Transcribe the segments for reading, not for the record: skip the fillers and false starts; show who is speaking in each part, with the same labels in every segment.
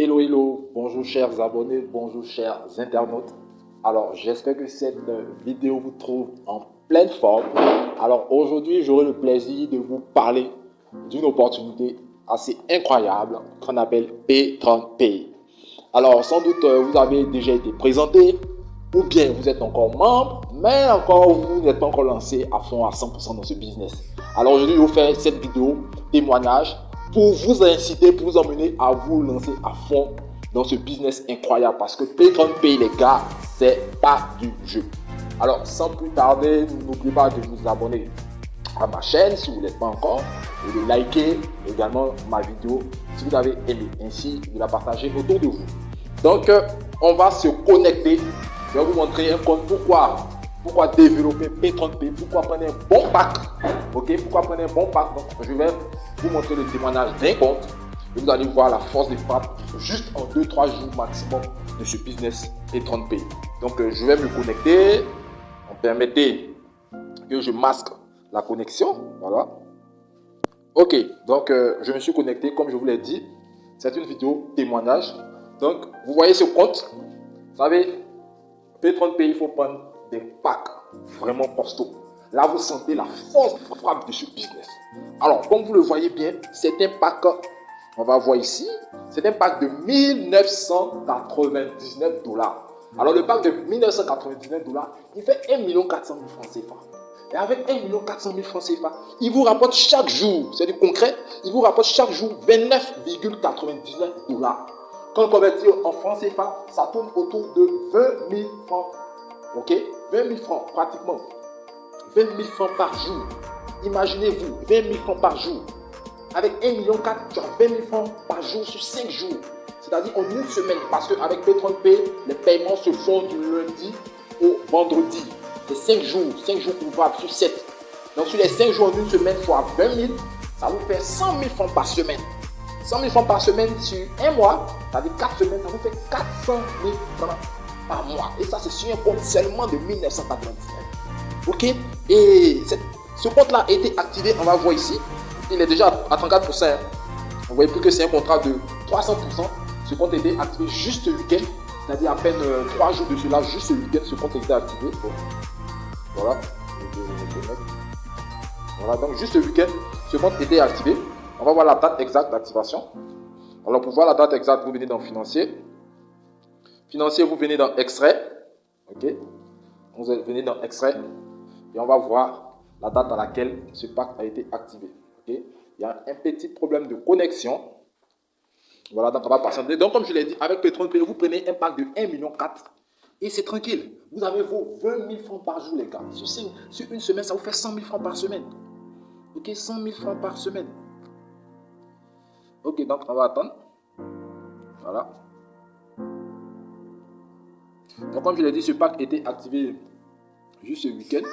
Speaker 1: Hello, hello, bonjour chers abonnés, bonjour chers internautes. Alors, j'espère que cette vidéo vous trouve en pleine forme. Alors, aujourd'hui, j'aurai le plaisir de vous parler d'une opportunité assez incroyable qu'on appelle P30Pay. Alors, sans doute, vous avez déjà été présenté ou bien vous êtes encore membre, mais encore vous n'êtes pas encore lancé à fond à 100% dans ce business. Alors, aujourd'hui, je vous fais cette vidéo témoignage pour vous inciter, pour vous emmener à vous lancer à fond dans ce business incroyable. Parce que P30Pay, les gars, c'est pas du jeu. Alors, sans plus tarder, n'oubliez pas de vous abonner à ma chaîne si vous ne l'êtes pas encore et de liker également ma vidéo si vous avez aimé, ainsi de la partager autour de vous. Donc, on va se connecter. Je vais vous montrer un compte. Pourquoi développer P30Pay, pourquoi prendre un bon pack. Ok, pourquoi prendre un bon pack. Donc, je vais vous montrer le témoignage d'un compte et vous allez voir la force de frappe juste en 2-3 jours maximum de ce business P30Pay. Donc, je vais me connecter. Permettez que je masque la connexion. Voilà. Ok, donc je me suis connecté comme je vous l'ai dit. C'est une vidéo témoignage. Donc, vous voyez ce compte. Vous savez, P30Pay, il faut prendre des packs vraiment costauds. Là, vous sentez la force de frappe de ce business. Alors, comme vous le voyez bien, c'est un pack, on va voir ici, c'est un pack de 1999 $. Alors, le pack de 1999 $, il fait 1 400 000 francs CFA. Et avec 1 400 000 francs CFA, il vous rapporte chaque jour, c'est du concret, il vous rapporte chaque jour 29,99 $. Quand on convertit en francs CFA, ça tourne autour de 20 000 francs. Ok, 20 000 francs pratiquement. 20 000 francs par jour. Imaginez-vous, 20 000 francs par jour. Avec 1,4 million, tu as 20 000 francs par jour sur 5 jours. C'est-à-dire en une semaine. Parce qu'avec P30Pay, les paiements se font du lundi au vendredi. C'est 5 jours ouvrables sur 7. Donc sur les 5 jours en une semaine, fois 20 000, ça vous fait 100 000 francs par semaine. 100 000 francs par semaine sur un mois, c'est-à-dire 4 semaines, ça vous fait 400 000 francs par mois. Et ça, c'est sur un compte seulement de 1999. Ok? Et ce compte-là a été activé, on va voir ici. Il est déjà à 34%. Hein. Vous voyez plus que c'est un contrat de 300%. Ce compte a été activé juste ce week-end. C'est-à-dire à peine 3 jours de cela, juste ce week-end, ce compte a été activé. Bon. Voilà. Voilà, donc juste ce week-end, ce compte a été activé. On va voir la date exacte d'activation. Alors pour voir la date exacte, vous venez dans Financier. Financier, vous venez dans Extrait. Ok. Vous venez dans Extrait. Et on va voir la date à laquelle ce pack a été activé. Okay? Il y a un petit problème de connexion. Voilà, donc on va patienter. Donc comme je l'ai dit, avec P30Pay, vous prenez un pack de 1,4 million et c'est tranquille. Vous avez vos 20 000 francs par jour, les gars. Sur une semaine, ça vous fait 100 000 francs par semaine. Ok, 100 000 francs par semaine. Ok, donc on va attendre. Voilà. Donc comme je l'ai dit, ce pack a été activé juste ce week-end.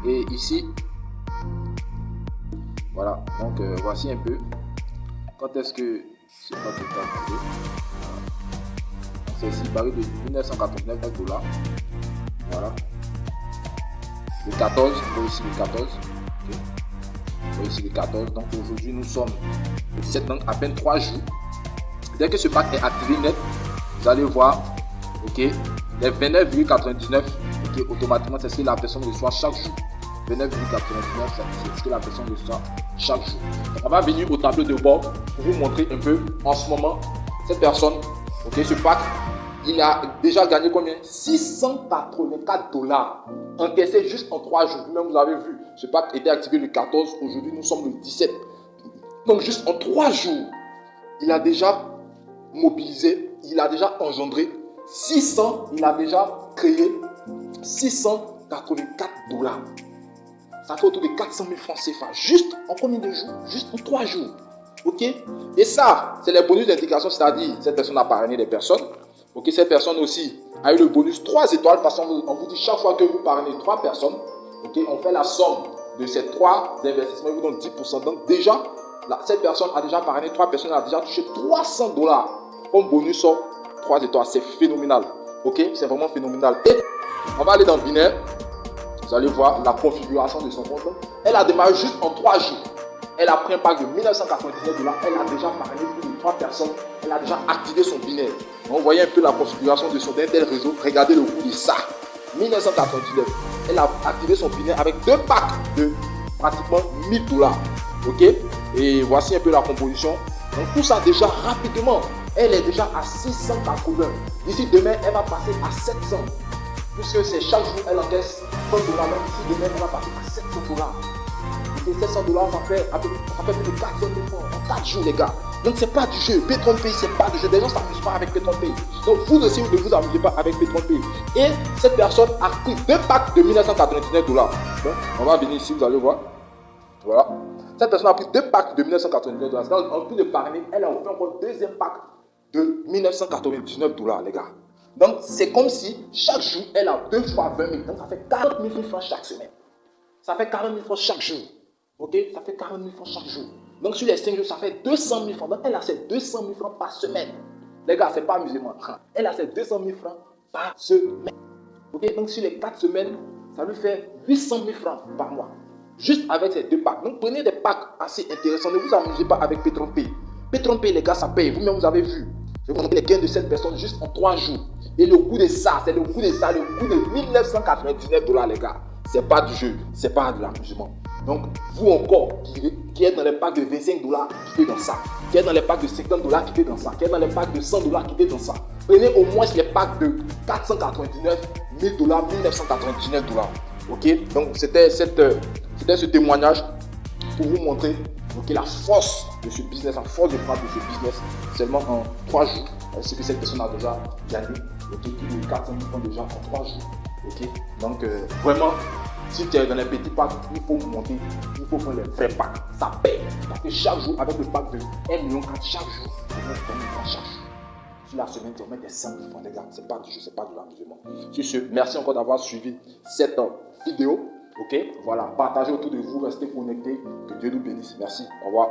Speaker 1: Et ici, voilà, donc voici un peu quand est-ce que ce pack est activé. C'est ici, baril de 1989 $. Voilà. Le 14, vous voyez ici le 14. Okay. Vous voyez ici le 14. Donc aujourd'hui, nous sommes le 17, donc à peine 3 jours. Dès que ce pack est activé net, vous allez voir, ok, les 29,99, ok, automatiquement, c'est ce que la personne reçoit chaque jour. 29,99, c'est ce que la personne reçoit chaque jour. Donc, on va venir au tableau de bord pour vous montrer un peu en ce moment cette personne, ok, ce pack, il a déjà gagné combien? 684 $ encaissé juste en 3 jours. Même vous avez vu, ce pack était activé le 14, aujourd'hui nous sommes le 17. Donc juste en 3 jours, il a déjà mobilisé, il a déjà engendré 600, il a déjà créé 684 $. Ça fait autour de 400 000 francs CFA. Juste en combien de jours? Juste en 3 jours. Ok? Et ça, c'est les bonus d'intégration, c'est-à-dire cette personne a parrainé des personnes. Ok? Cette personne aussi a eu le bonus 3 étoiles parce qu'on vous dit chaque fois que vous parrainez 3 personnes, ok, on fait la somme de ces 3 investissements, il vous donne 10%. Donc déjà, là, cette personne a déjà parrainé 3 personnes, elle a déjà touché 300 $ comme bonus sur 3 étoiles. C'est phénoménal. Ok? C'est vraiment phénoménal. Et on va aller dans le binaire. Vous vous allez voir la configuration de son compte. Elle a démarré juste en 3 jours. Elle a pris un pack de 1999 $. Elle a déjà parlé plus de 3 personnes. Elle a déjà activé son binaire. Donc, vous voyez un peu la configuration de son tel réseau. Regardez le coût de ça. 1999. Elle a activé son binaire avec 2 packs de pratiquement 1000 $. Ok? Et voici un peu la composition. Donc, tout ça déjà rapidement. Elle est déjà à 680. D'ici demain, elle va passer à 700. Puisque c'est chaque jour, elle encaisse 100 $. Donc, d'ici demain, elle va passer à 700 $. Et 700 $, ça fait plus de 400 000 francs en 4 jours, les gars. Donc, c'est pas du jeu. PayTronPay, c'est pas du jeu. Les gens ne s'amusent pas avec PayTronPay. Donc, vous aussi, vous ne vous amusez pas avec PayTronPay. Et cette personne a pris 2 packs de 1999 $. Donc, on va venir ici, vous allez voir. Voilà. Cette personne a pris 2 packs de 1999 $. Donc, en plus de parrainer, elle a offert encore un deuxième pack de 1999 $, les gars. Donc, c'est comme si chaque jour, elle a 2 fois 20 000. Donc, ça fait 40 000 francs chaque semaine. Ça fait 40 000 francs chaque jour. Ok, ça fait 40 000 francs chaque jour. Donc, sur les 5 jours, ça fait 200 000 francs. Donc, elle a ses 200 000 francs par semaine. Les gars, c'est pas amusement. Elle a ses 200 000 francs par semaine. Ok, donc, sur les 4 semaines, ça lui fait 800 000 francs par mois. Juste avec ces 2 packs. Donc, prenez des packs assez intéressants. Ne vous amusez pas avec PayTronPay. PayTronPay, les gars, ça paye. Vous-même, vous avez vu. Je vais vous montrer les gains de cette personne juste en 3 jours. Et le coût de ça, c'est le coût de 1999 $, les gars. C'est pas du jeu, c'est pas de l'amusement. Donc, vous encore, qui êtes dans les packs de 25 $, qui êtes dans ça. Qui êtes dans les packs de 50 $, qui êtes dans ça. Qui êtes dans les packs de 100 $, qui êtes dans ça. Prenez au moins les packs de 499 000 $, 1999 $. Ok, donc c'était ce témoignage pour vous montrer la force de ce business, la force de frappe de ce business, seulement en 3 jours. Ce que cette personne a déjà gagné, plus de 400 000 francs déjà en 3 jours. Ok, donc vraiment, si tu es dans les petits packs, il faut monter, il faut prendre les vrais packs. Ça paye. Parce que chaque jour, avec le pack de 1 million, chaque jour, tu mets 1 000 francs chaque jour. Sur la semaine, tu vas mettre 100 000 francs, les gars. C'est pas du jeu, c'est pas de l'amusement. Sur ce, merci encore d'avoir suivi cette vidéo. Ok, voilà, partagez autour de vous, restez connectés. Que Dieu nous bénisse. Merci, au revoir.